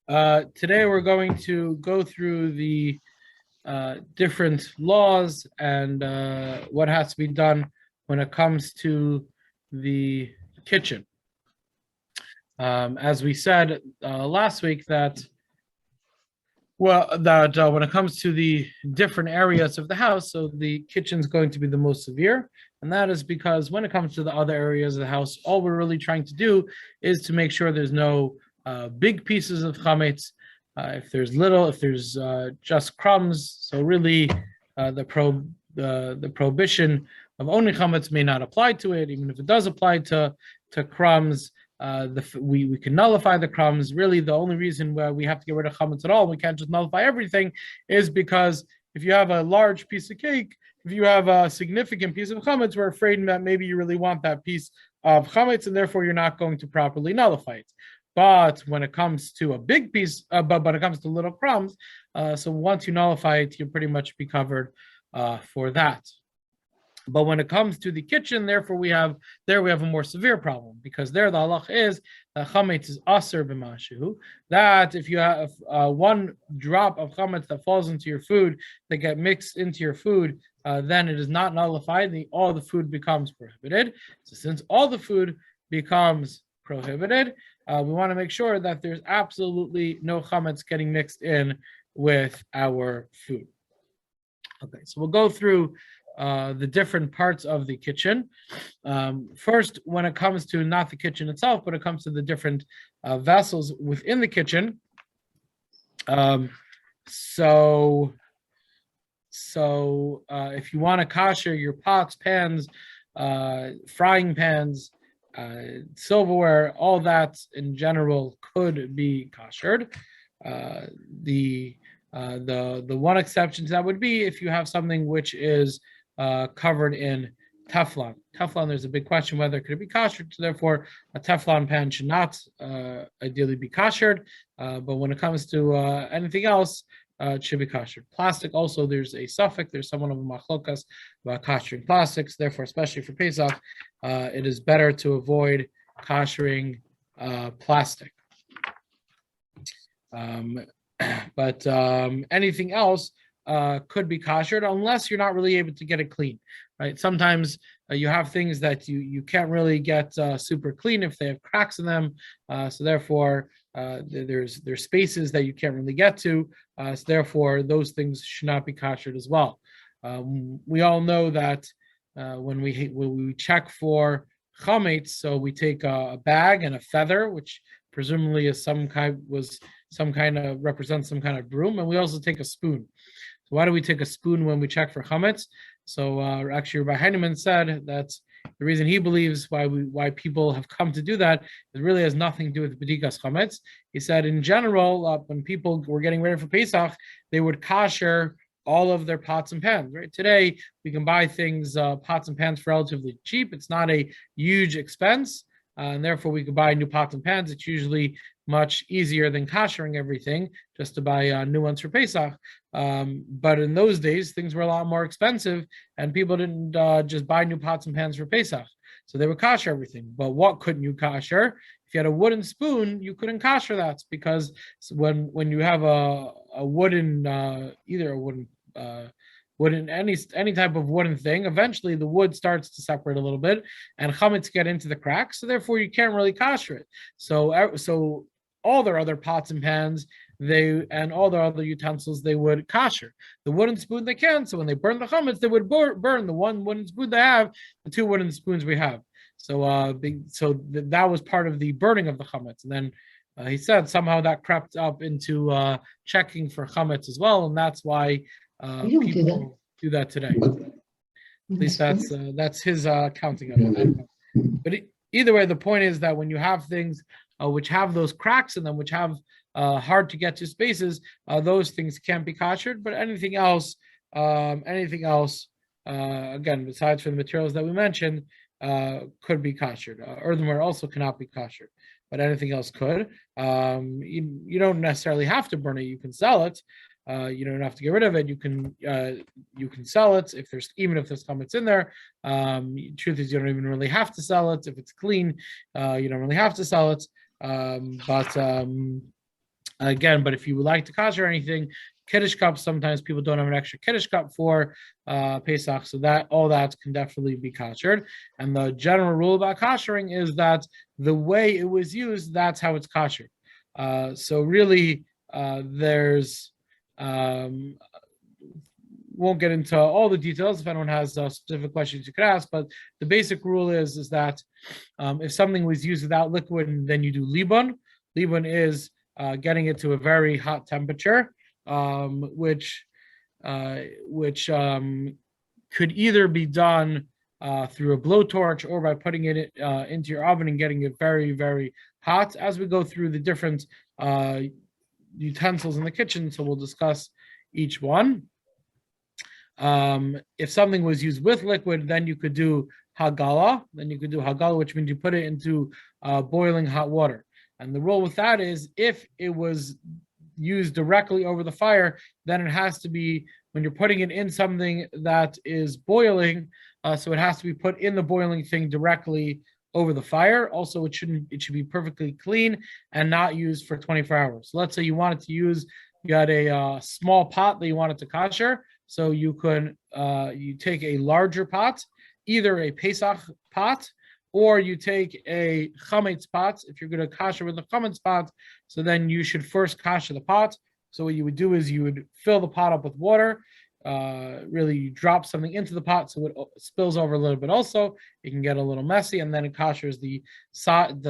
Today we're going to go through the different laws and what has to be done when it comes to the kitchen. As we said last week, that when it comes to the different areas of the house, so the kitchen is going to be the most severe, and that is because when it comes to the other areas of the house, all we're really trying to do is to make sure there's no big pieces of chametz. If there's little, if there's just crumbs, so really the prohibition of owning chametz may not apply to it, even if it does apply to crumbs. We can nullify the crumbs. Really, the only reason why we have to get rid of chametz at all, we can't just nullify everything, is because if you have a large piece of cake, if you have a significant piece of chametz, we're afraid that maybe you really want that piece of chametz, and therefore you're not going to properly nullify it. But when it comes to a big piece, but when it comes to little crumbs, so once you nullify it, you pretty much be covered for that. But when it comes to the kitchen, therefore we have a more severe problem, because there the halach is that chametz is aser b'mashu. That if you have one drop of chametz that falls into your food, that get mixed into your food, then it is not nullified. All the food becomes prohibited. So since all the food becomes prohibited, we want to make sure that there's absolutely no chametz getting mixed in with our food. Okay, so we'll go through the different parts of the kitchen. First, when it comes to not the kitchen itself, but it comes to the different vessels within the kitchen. So if you want to kosher your pots, pans, frying pans, silverware, all that in general could be koshered. The one exception to that would be if you have something which is covered in Teflon. Teflon, there's a big question whether it could be koshered. So therefore, a Teflon pan should not ideally be koshered. But when it comes to anything else, it should be koshered. Plastic also, there's a suffix. There's someone of a machlokas about koshering plastics. Therefore, especially for Pesach, it is better to avoid koshering plastic. But anything else could be koshered unless you're not really able to get it clean, right? Sometimes you have things that you can't really get super clean if they have cracks in them. So therefore, there's spaces that you can't really get to. So therefore, those things should not be koshered as well. We all know that when we check for chametz, so we take a bag and a feather, which presumably is some kind of represents some kind of broom, and we also take a spoon. So why do we take a spoon when we check for chametz? So actually, Rabbi Heinemann said that the reason he believes why people have come to do that, it really has nothing to do with bedikas chametz. He said in general, when people were getting ready for Pesach, they would kosher all of their pots and pans. Right today, we can buy things, pots and pans, for relatively cheap. It's not a huge expense. And therefore, we could buy new pots and pans. It's usually much easier than koshering everything, just to buy new ones for Pesach. But in those days, things were a lot more expensive, and people didn't just buy new pots and pans for Pesach. So they would kosher everything. But what couldn't you kosher? If you had a wooden spoon, you couldn't kosher that, because when you have a wooden, either a wooden any type of wooden thing, eventually the wood starts to separate a little bit, and chametz get into the cracks. So therefore, you can't really kosher it. So all their other pots and pans, and all their other utensils, they would kosher. The wooden spoon they can. So when they burn the chametz, they would burn the one wooden spoon they have, the two wooden spoons we have. So that was part of the burning of the chametz, and then. He said somehow that crept up into checking for chametz as well, and that's why people do that today. At least that's his counting of it. But either way, the point is that when you have things which have those cracks in them, which have hard to get to spaces, those things can't be koshered. But anything else, again, besides for the materials that we mentioned, could be koshered. Earthenware also cannot be koshered, but anything else could. You don't necessarily have to burn it. You can sell it. You don't have to get rid of it. You can sell it even if there's chametz in there. Truth is, you don't even really have to sell it if it's clean. You don't really have to sell it. But Again, but if you would like to kosher anything, Kiddush cups, sometimes people don't have an extra Kiddush cup for Pesach, so that all that can definitely be koshered. And the general rule about koshering is that the way it was used, that's how it's kosher. So really, there's won't get into all the details. If anyone has specific questions, you could ask. But the basic rule is that if something was used without liquid, then you do libun. Libun is getting it to a very hot temperature, which could either be done through a blowtorch or by putting it into your oven and getting it very, very hot. As we go through the different utensils in the kitchen, so we'll discuss each one. If something was used with liquid, then you could do hagala. Then you could do hagala, which means you put it into boiling hot water. And the rule with that is if it was used directly over the fire, then it has to be when you're putting it in something that is boiling. So it has to be put in the boiling thing directly over the fire. Also, it should be perfectly clean and not used for 24 hours. So let's say you wanted to use, you had a small pot that you wanted to kosher. So you could you take a larger pot, either a Pesach pot, or you take a chametz pot if you're going to kosher with a chametz pot. So then you should first kosher the pot. So what you would do is you would fill the pot up with water. Really, you drop something into the pot so it spills over a little bit. Also, it can get a little messy, and then it koshers the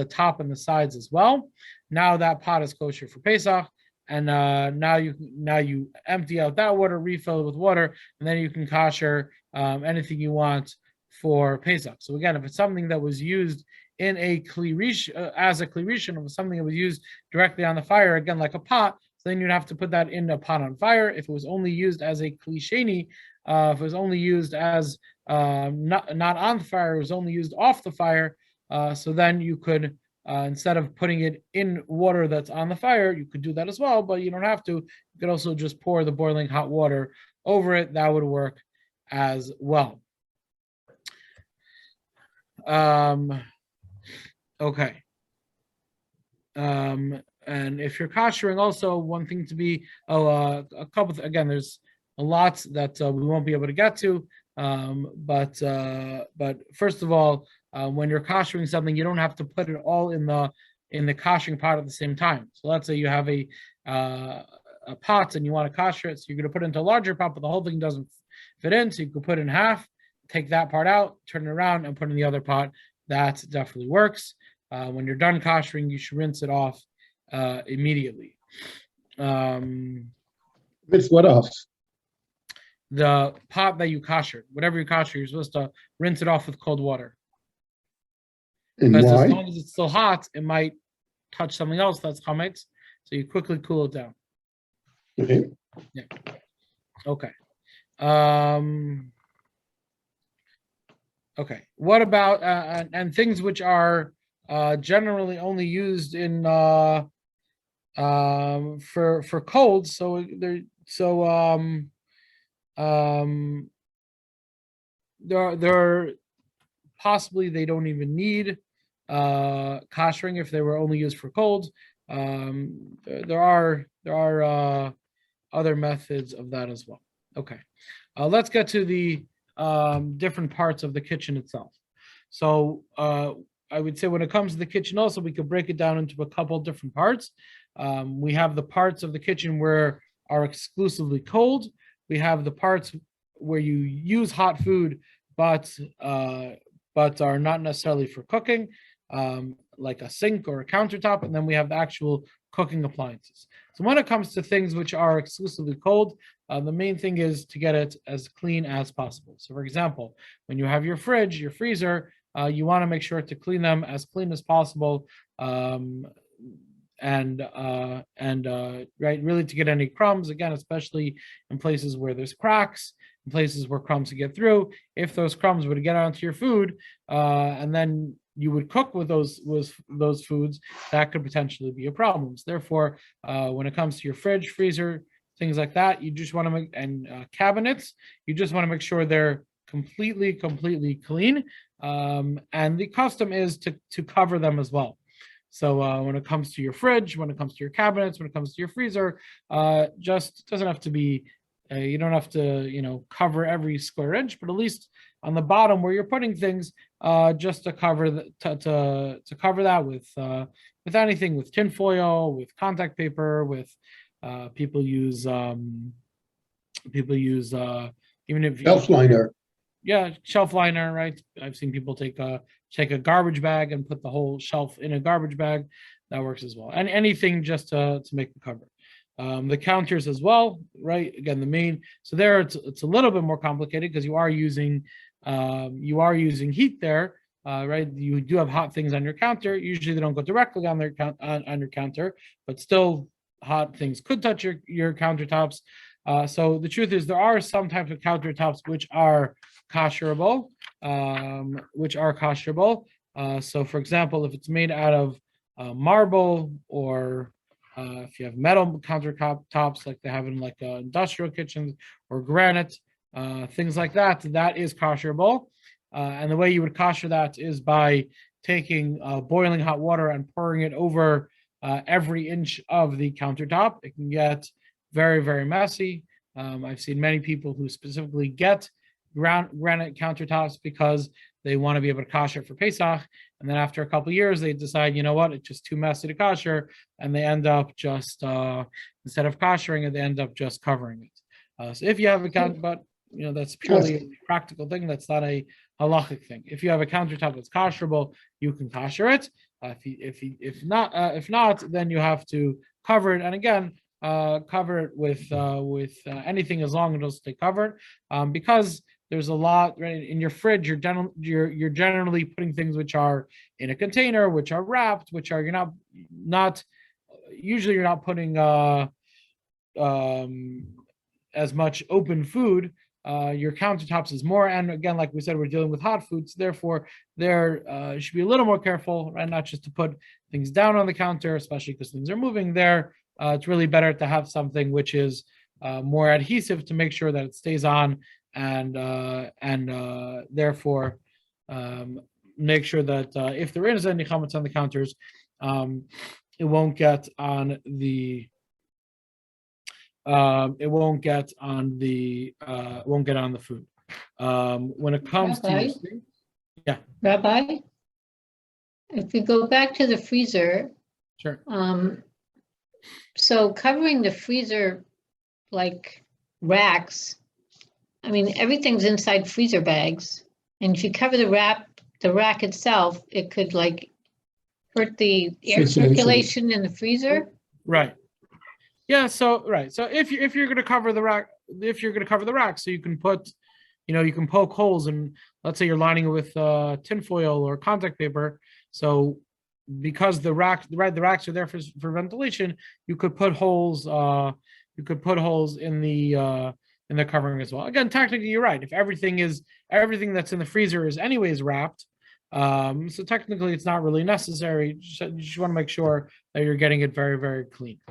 top and the sides as well. Now that pot is kosher for Pesach. And now you empty out that water, refill it with water, and then you can kosher anything you want for Pesach. So again, if it's something that was used in a kli as a kli rishon, if it was something that was used directly on the fire, again like a pot, so then you'd have to put that in a pot on fire. If it was only used as a kli sheni, if it was only used as not on the fire, it was only used off the fire. So then you could. Instead of putting it in water that's on the fire, you could do that as well, but you don't have to. You could also just pour the boiling hot water over it. That would work as well. Okay. And if you're koshering, also one thing to be, a couple, again, there's a lot that we won't be able to get to. But first of all, when you're koshering something, you don't have to put it all in the koshering pot at the same time. So let's say you have a pot and you want to kosher it, so you're going to put it into a larger pot, but the whole thing doesn't fit in. So you could put it in half, take that part out, turn it around, and put it in the other pot. That definitely works. When you're done koshering, you should rinse it off immediately. Rinse what off? The pot that you kosher, whatever you kosher, you're supposed to rinse it off with cold water. And because why? as long as it's still hot, it might touch something else that's chametz. So you quickly cool it down. Okay. Yeah. Okay. Okay. What about and things which are generally only used in for cold? So there possibly they don't even need koshering if they were only used for cold. There are other methods of that as well. Okay, let's get to the different parts of the kitchen itself. So I would say when it comes to the kitchen also, we could break it down into a couple different parts. We have the parts of the kitchen where are exclusively cold. We have the parts where you use hot food, but are not necessarily for cooking, like a sink or a countertop. And then we have the actual cooking appliances. So when it comes to things which are exclusively cold, the main thing is to get it as clean as possible. So for example, when you have your fridge, your freezer, you want to make sure to clean them as clean as possible. Right, really to get any crumbs, again, especially in places where there's cracks, in places where crumbs can get through. If those crumbs would get onto your food, and then you would cook with those foods, that could potentially be a problem. So therefore, when it comes to your fridge, freezer, things like that, you just want to make, and cabinets, you just want to make sure they're completely clean. And the custom is to cover them as well. So when it comes to your fridge, when it comes to your cabinets, when it comes to your freezer, just doesn't have to be. You don't have to, cover every square inch, but at least on the bottom where you're putting things, just to cover to cover that with anything, with tinfoil, with contact paper, with people use even if Shelf liner. yeah, shelf liner, right? I've seen people take a garbage bag and put the whole shelf in a garbage bag. That works as well. And anything just to make the cover. The counters as well, right? Again, the main. So there, it's a little bit more complicated because you are using heat there, right? You do have hot things on your counter. Usually, they don't go directly on on your counter, but still, hot things could touch your countertops. So the truth is, there are some types of countertops which are kosherable, so, for example, if it's made out of marble, or if you have metal countertops like they have in like industrial kitchens, or granite, things like that, that is kosherable. And the way you would kosher that is by taking boiling hot water and pouring it over every inch of the countertop. It can get very, very messy. I've seen many people who specifically get granite countertops because they want to be able to kosher for Pesach, and then after a couple of years, they decide, you know what, it's just too messy to kosher, and they end up just instead of koshering it, they end up just covering it. So if you have a count, but that's purely a practical thing. That's not a halachic thing. If you have a countertop that's kosherable, you can kosher it. If not, then you have to cover it. And again, cover it with anything as long as it'll stay covered, because there's a lot, right? In your fridge. You're generally putting things which are in a container, which are wrapped, which are not usually you're not putting as much open food. Your countertops is more, and again, like we said, we're dealing with hot foods. Therefore, there should be a little more careful, right? Not just to put things down on the counter, especially because things are moving there. It's really better to have something which is more adhesive to make sure that it stays on, and therefore make sure that if there is any chametz on the counters, it won't get on the food. When it comes to your thing, yeah. Rabbi, if we go back to the freezer, Sure. So covering the freezer like racks, I mean, everything's inside freezer bags, and if you cover the rack itself, it could like hurt the air circulation in the freezer. Right. Yeah. So right. So if you're going to cover the rack, so you can put, you can poke holes, and let's say you're lining it with tinfoil or contact paper. So because the racks are there for ventilation, you could put holes. In the covering as well. Again, technically, you're right. If everything that's in the freezer is anyways wrapped, so technically it's not really necessary. You just want to make sure that you're getting it very, very clean.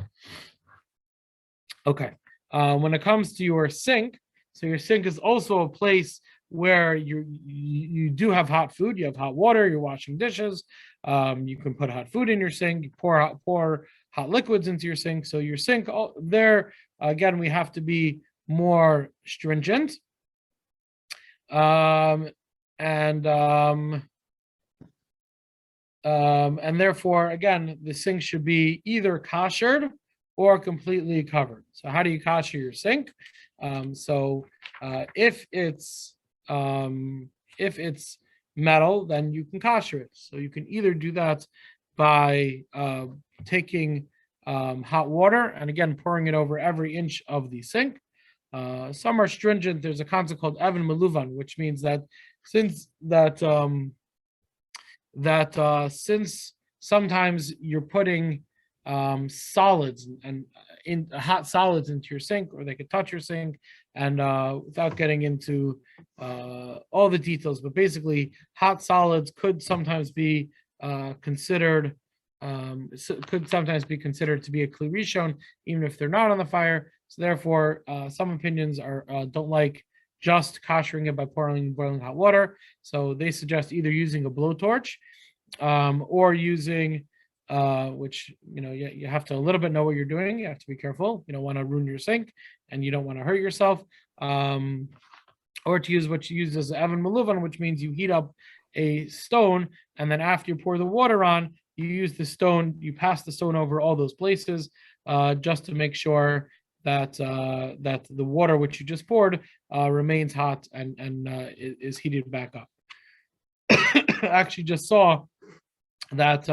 Okay. When it comes to your sink, so your sink is also a place where you do have hot food, you have hot water, you're washing dishes. You can put hot food in your sink, you pour hot liquids into your sink. So your sink there, again, we have to be more stringent. And therefore, again, the sink should be either koshered or completely covered. So how do you kosher your sink? If it's metal, then you can kosher it. So you can either do that by taking hot water and again pouring it over every inch of the sink. Some are stringent. There's a concept called Evan Meluvan, which means that since sometimes you're putting solids and in hot solids into your sink, or they could touch your sink, and without getting into all the details, but basically hot solids could sometimes be considered to be a kli rishon, even if they're not on the fire. So therefore, some opinions don't like just koshering it by pouring boiling hot water. So they suggest either using a blowtorch or using which, you have to a little bit know what you're doing. You have to be careful. You don't want to ruin your sink, and you don't want to hurt yourself. Or to use what you use as Evan Maluvan, which means you heat up a stone, and then after you pour the water on, you use the stone, you pass the stone over all those places, just to make sure that the water which you just poured remains hot and is heated back up. I actually just saw that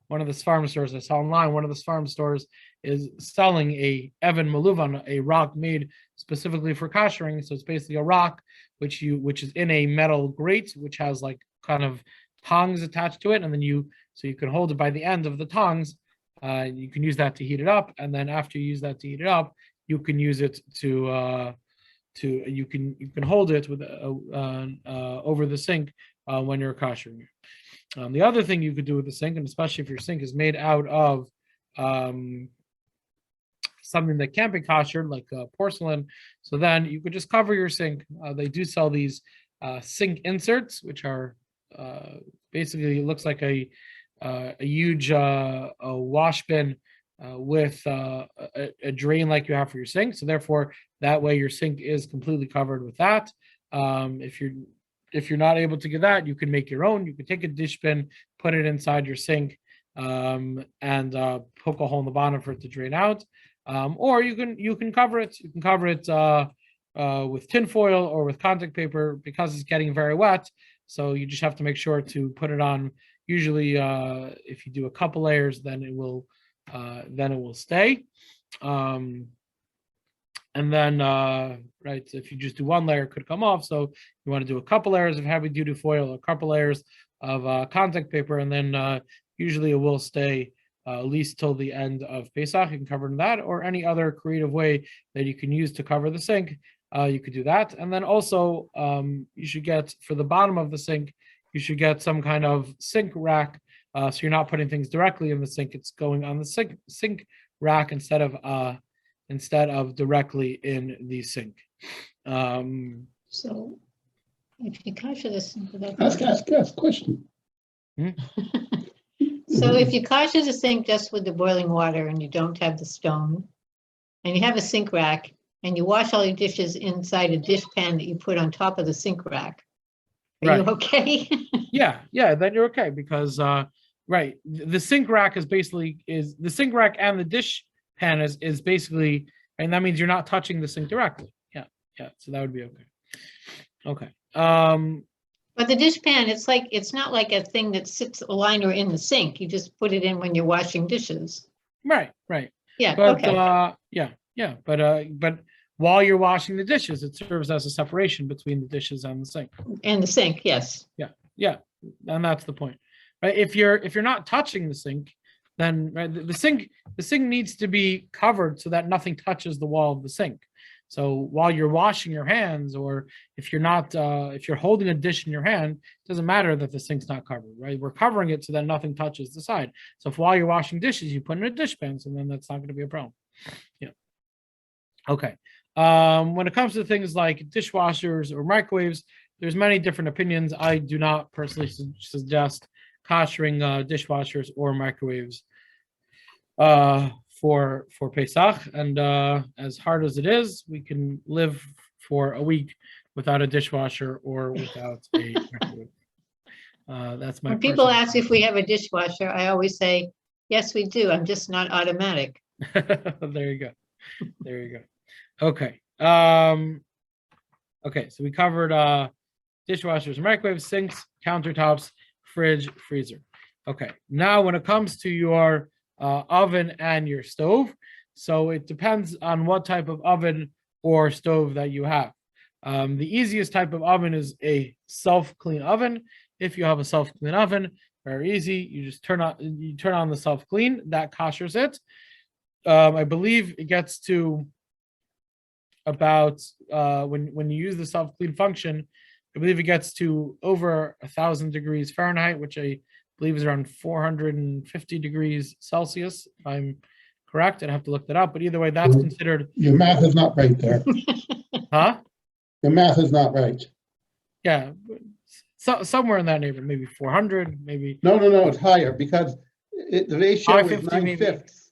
one of the farm stores I saw online, one of the farm stores is selling a Evan Maluvan, a rock made specifically for koshering. So it's basically a rock which is in a metal grate, which has like kind of tongs attached to it, and then you can hold it by the end of the tongs. You can use that to heat it up, and then after you use that to heat it up, you can use it to you can hold it with over the sink when you're koshering it. The other thing you could do with the sink, and especially if your sink is made out of something that can't be koshered, like porcelain, so then you could just cover your sink. They do sell these sink inserts, which are basically, it looks like a huge wash bin with a drain like you have for your sink. So therefore, that way your sink is completely covered with that. If you're not able to get that, you can make your own. You can take a dish bin, put it inside your sink, and poke a hole in the bottom for it to drain out. Or you can cover it. You can cover it with tin foil or with contact paper, because it's getting very wet. So you just have to make sure to put it on. Usually, if you do a couple layers, then it will stay. And then, right, if you just do one layer, it could come off. So you want to do a couple layers of heavy duty foil, a couple layers of contact paper, and then usually it will stay at least till the end of Pesach. You can cover in that, or any other creative way that you can use to cover the sink. You could do that. And then also, you should get, for the bottom of the sink, you should get some kind of sink rack. So you're not putting things directly in the sink. It's going on the sink rack instead of directly in the sink. So if you kosher this, Ask question. so if you kosher the sink just with the boiling water and you don't have the stone, and you have a sink rack, and you wash all your dishes inside a dish pan that you put on top of the sink rack, are you okay? Yeah, then you're okay, because right, the sink rack is the sink rack, and the dish pan is basically, and that means you're not touching the sink directly. Yeah, so that would be okay. Okay. But the dish pan, it's not like a thing that sits a liner in the sink. You just put it in when you're washing dishes. Right. Yeah. But Okay. but while you're washing the dishes, it serves as a separation between the dishes and the sink. And the sink, yes. Yeah, and that's the point, right? If you're not touching the sink, then right, the sink needs to be covered so that nothing touches the wall of the sink. So while you're washing your hands, or if you're holding a dish in your hand, it doesn't matter that the sink's not covered, right? We're covering it so that nothing touches the side. So if while you're washing dishes, you put in a dish pan, so then that's not going to be a problem. Yeah. Okay. When it comes to things like dishwashers or microwaves, there's many different opinions. I do not personally suggest koshering dishwashers or microwaves for Pesach, and as hard as it is, we can live for a week without a dishwasher or without a microwave. That's my. When people ask if we have a dishwasher, I always say, yes, we do. I'm just not automatic. There you go. Okay. Okay, so we covered dishwashers, microwaves, sinks, countertops, fridge, freezer. Okay, now when it comes to your oven and your stove, so it depends on what type of oven or stove that you have. The easiest type of oven is a self-clean oven. If you have a self-clean oven, very easy. You just turn on the self-clean, that koshers it. I believe it gets to about when you use the self-clean function, I believe it gets to over 1,000 degrees Fahrenheit, which I believe is around 450 degrees Celsius, if I'm correct. I'd have to look that up, but either way, that's considered. Your math is not right there. Huh? Your math is not right. Yeah, so somewhere in that neighborhood, maybe 400, maybe. No, it's higher, because The ratio is 550 maybe. 9/5.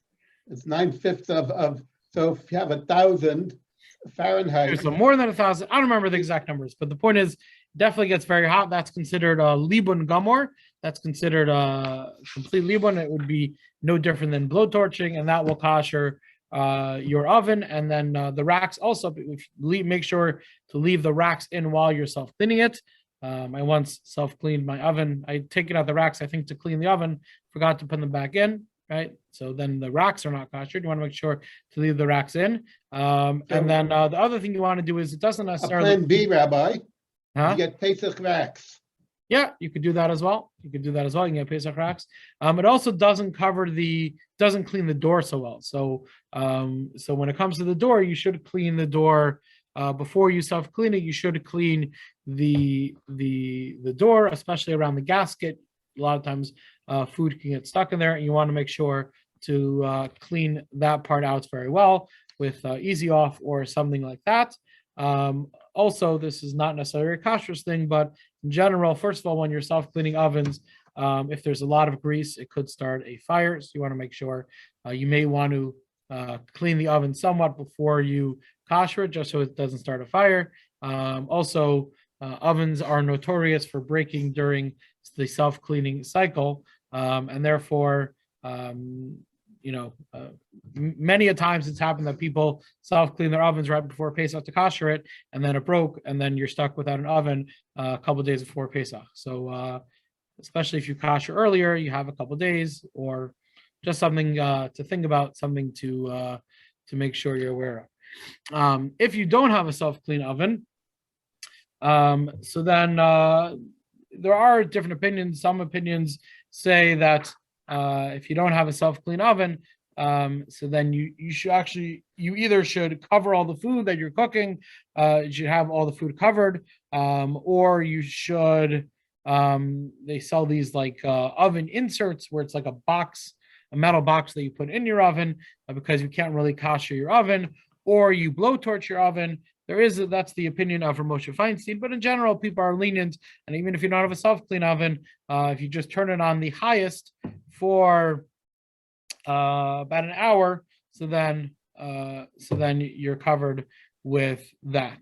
It's 9/5 of, so if you have 1,000 Fahrenheit, So more than 1,000. I don't remember the exact numbers, but the point is, definitely gets very hot. That's considered a Libun Gomor. That's considered a complete Libun. It would be no different than blowtorching, and that will kosher your oven. And then the racks also, make sure to leave the racks in while you're self-cleaning it. I once self-cleaned my oven. I take it out the racks, I think, to clean the oven, forgot to put them back in, right? So then the racks are not kosher. You want to make sure to leave the racks in. And then the other thing you want to do is, it doesn't a necessarily... plan B, Rabbi, Huh? you get Pesach racks. Yeah, you could do that as well. You could do that as well. You can get Pesach racks. It also doesn't clean the door so well. So when it comes to the door, you should clean the door before you self-clean it. You should clean the door, especially around the gasket. A lot of times food can get stuck in there, and you want to make sure to clean that part out very well with Easy Off or something like that. Also, this is not necessarily a kashrus thing, but in general, first of all, when you're self-cleaning ovens, if there's a lot of grease, it could start a fire. So you want to make sure you may want to clean the oven somewhat before you kosher it, just so it doesn't start a fire. Also, ovens are notorious for breaking during the self-cleaning cycle, and therefore, many a times it's happened that people self-clean their ovens right before Pesach to kosher it, and then it broke, and then you're stuck without an oven a couple days before Pesach. So especially if you kosher earlier, you have a couple days, or just something to think about, something to make sure you're aware of. If you don't have a self-clean oven, so then there are different opinions. Some opinions say that if you don't have a self-clean oven, so then you either should cover all the food that you're cooking, you should have all the food covered, or you should, they sell these like oven inserts where it's like a metal box that you put in your oven because you can't really kosher your oven, or you blowtorch your oven. That's the opinion of Moshe Feinstein, but in general, people are lenient. And even if you don't have a self-clean oven, if you just turn it on the highest for about an hour, so then you're covered with that.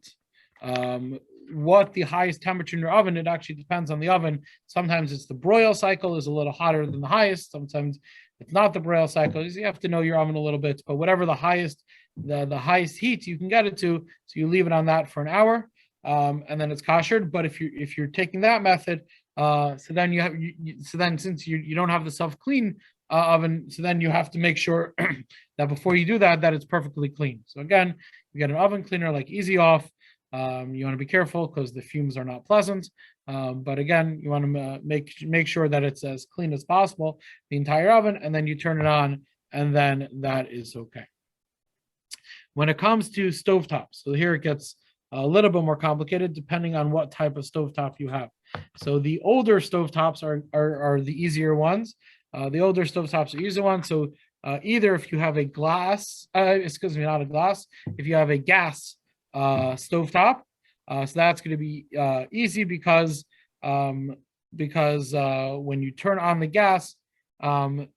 What the highest temperature in your oven, it actually depends on the oven. Sometimes it's the broil cycle is a little hotter than the highest. Sometimes it's not the broil cycle. You have to know your oven a little bit, but whatever the highest heat you can get it to, so you leave it on that for an hour, and then it's koshered. But if you're taking that method, so then since you don't have the self-clean oven, so then you have to make sure that before you do that it's perfectly clean. So again, you get an oven cleaner like Easy Off. You want to be careful because the fumes are not pleasant. But again, you want to make sure that it's as clean as possible, the entire oven, and then you turn it on, and then that is okay. When it comes to stovetops, so here it gets a little bit more complicated depending on what type of stovetop you have. So the older stovetops are the easier ones. The older stovetops are easier ones. So either if you have a glass, not a glass, if you have a gas stovetop, so that's going to be easy because when you turn on the gas to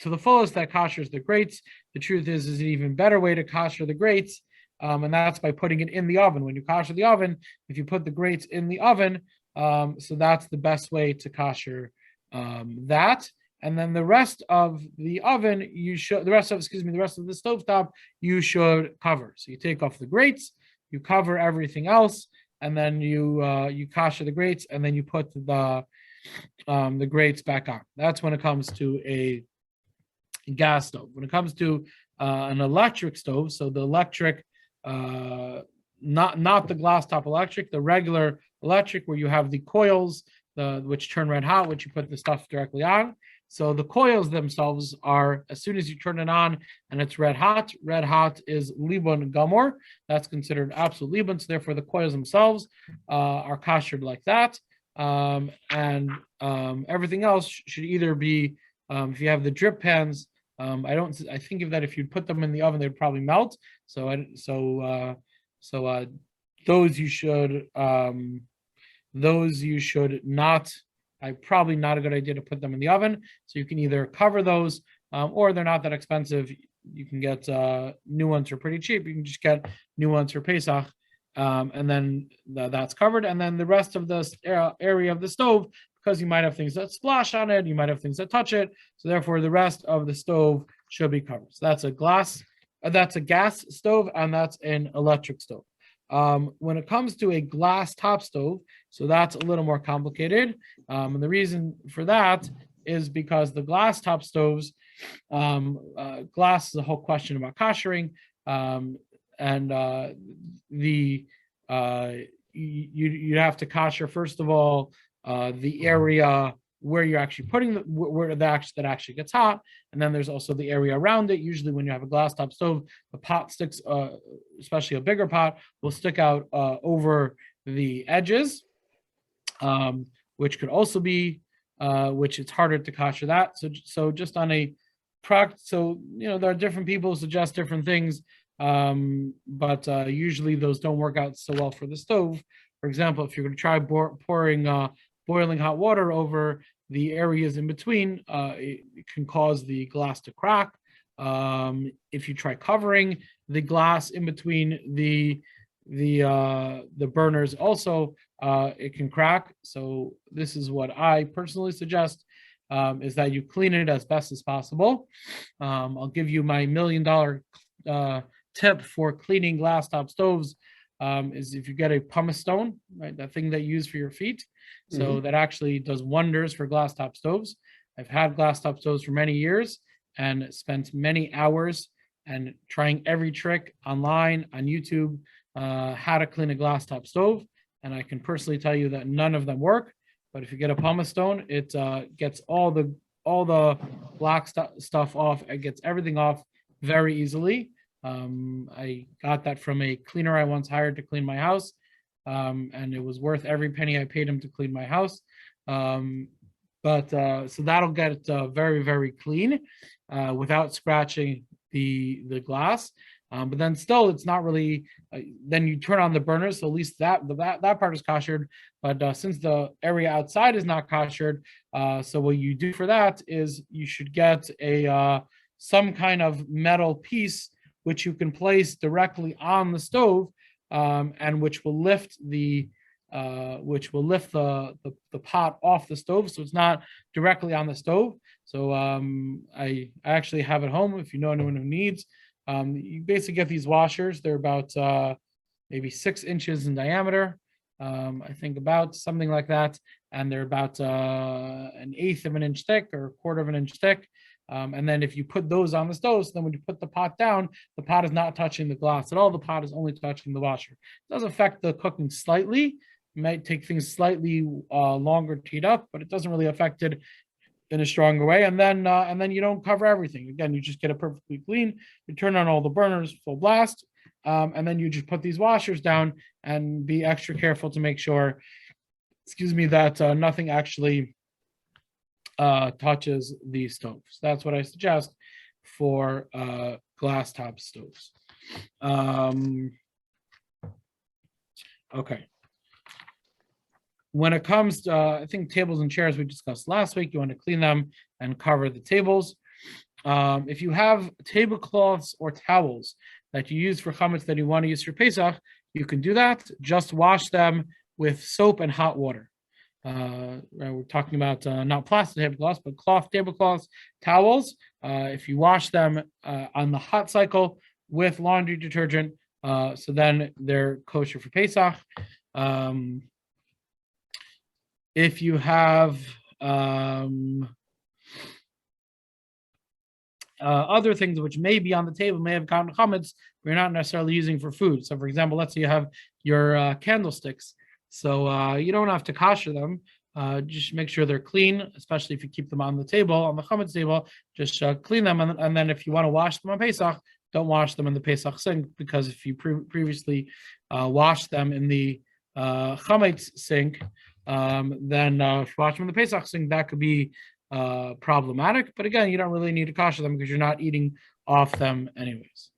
the fullest, that koshers the grates. The truth is an even better way to kosher the grates, and that's by putting it in the oven. When you kosher the oven, if you put the grates in the oven, so that's the best way to kosher that. And then the rest of the oven, the rest of the stovetop, you should cover. So you take off the grates, you cover everything else, and then you kosher the grates, and then you put the grates back on. That's when it comes to a gas stove. When it comes to an electric stove, so the electric, not the glass top electric, the regular electric where you have the coils, which turn red hot, which you put the stuff directly on. So the coils themselves are, as soon as you turn it on and it's red hot is Libun Gomor. That's considered absolute Libun. So therefore the coils themselves are koshered like that. And everything else should either be, if you have the drip pans, I think that if you put them in the oven, they'd probably melt. So those you should not probably not a good idea to put them in the oven. So you can either cover those, or they're not that expensive. You can get new ones for pretty cheap. You can just get new ones for Pesach, and then that's covered. And then the rest of the area of the stove, because you might have things that splash on it, you might have things that touch it. So therefore, the rest of the stove should be covered. So that's a gas stove, and that's an electric stove. When it comes to a glass top stove, so that's a little more complicated. And the reason for that is because the glass top stoves, glass is a whole question about koshering, and you have to kosher first of all the area where you're actually putting where that actually gets hot, and then there's also the area around it. Usually, when you have a glass top stove, the pot sticks, especially a bigger pot, will stick out over the edges, which could also be, which it's harder to kosher that. So just on a so there are different people who suggest different things, but usually those don't work out so well for the stove. For example, if you're going to try pouring boiling hot water over the areas in between, it can cause the glass to crack. If you try covering the glass in between the burners, also it can crack. So this is what I personally suggest, is that you clean it as best as possible. I'll give you my $1 million tip for cleaning glass top stoves, is if you get a pumice stone, right, that thing that you use for your feet. So that actually does wonders for glass top stoves. I've had glass top stoves for many years and spent many hours and trying every trick online on YouTube, how to clean a glass top stove. And I can personally tell you that none of them work. But if you get a pumice stone, it gets all the black stuff off. It gets everything off very easily. I got that from a cleaner I once hired to clean my house, and it was worth every penny I paid him to clean my house. So that'll get it very, very clean without scratching the glass. But then still, it's not really. Then you turn on the burners, so at least that part is koshered. But since the area outside is not koshered, so what you do for that is you should get a some kind of metal piece which you can place directly on the stove, and which will lift the pot off the stove, so it's not directly on the stove. So I actually have at home, if you know anyone who needs. You basically get these washers. They're about maybe 6 inches in diameter, I think about something like that, and they're about 1/8 of an inch thick or 1/4 of an inch thick. And then if you put those on the stove, so then when you put the pot down, the pot is not touching the glass at all. The pot is only touching the washer. It does affect the cooking slightly. It might take things slightly longer to heat up, but it doesn't really affect it in a stronger way. And then you don't cover everything. Again, you just get it perfectly clean. You turn on all the burners full blast, and then you just put these washers down and be extra careful to make sure, that nothing actually touches the stoves. That's what I suggest for glass top stoves. Okay. When it comes to, I think tables and chairs we discussed last week, you want to clean them and cover the tables. If you have tablecloths or towels that you use for chametz that you want to use for Pesach, you can do that. Just wash them with soap and hot water. We're talking about not plastic tablecloths, but cloth tablecloths, towels. If you wash them on the hot cycle with laundry detergent, so then they're kosher for Pesach. If you have other things which may be on the table, may have gotten chametz, we're not necessarily using for food. So, for example, let's say you have your candlesticks. So you don't have to kosher them. Just make sure they're clean, especially if you keep them on the table, on the chametz table. Just clean them, and then if you want to wash them on Pesach, don't wash them in the Pesach sink, because if you previously washed them in the chametz sink, then if you wash them in the Pesach sink, that could be problematic. But again, you don't really need to kosher them because you're not eating off them anyways.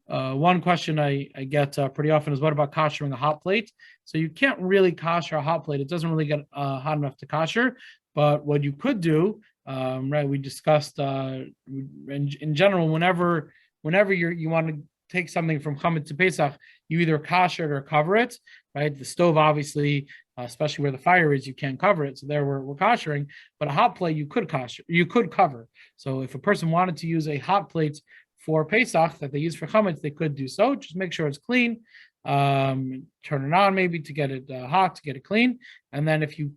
One question I get pretty often is, what about koshering a hot plate? So you can't really kosher a hot plate. It doesn't really get hot enough to kosher. But what you could do, right? We discussed in general, whenever you want to take something from Chametz to Pesach, you either kosher it or cover it, right? The stove, obviously, especially where the fire is, you can't cover it. So there we're koshering. But a hot plate you could kosher, you could cover. So if a person wanted to use a hot plate for Pesach that they use for chametz, they could do so. Just make sure it's clean. Turn it on maybe to get it hot, to get it clean. And then if you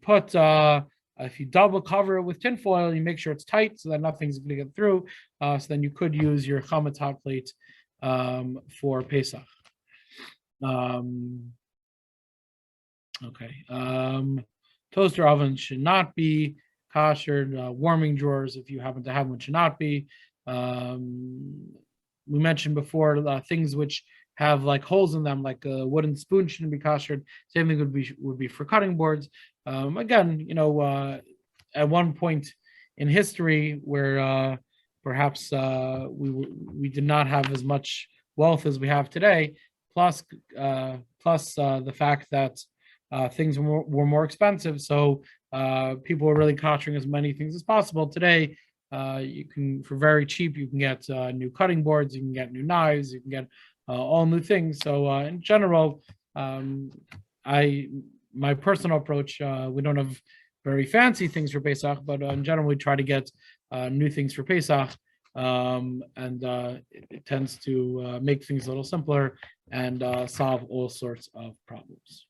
double cover it with tinfoil, you make sure it's tight so that nothing's going to get through. So then you could use your chametz hot plate for Pesach. Okay. Toaster oven should not be koshered. Warming drawers, if you happen to have one, should not be. We mentioned before things which have like holes in them, like a wooden spoon shouldn't be koshered. Same thing would be for cutting boards. Again, at one point in history where perhaps we did not have as much wealth as we have today, plus the fact that things were more expensive, so people were really koshering as many things as possible. Today, you can, for very cheap, you can get new cutting boards, you can get new knives, you can get all new things. So in general, my personal approach, we don't have very fancy things for Pesach, but in general, we try to get new things for Pesach, and it tends to make things a little simpler and solve all sorts of problems.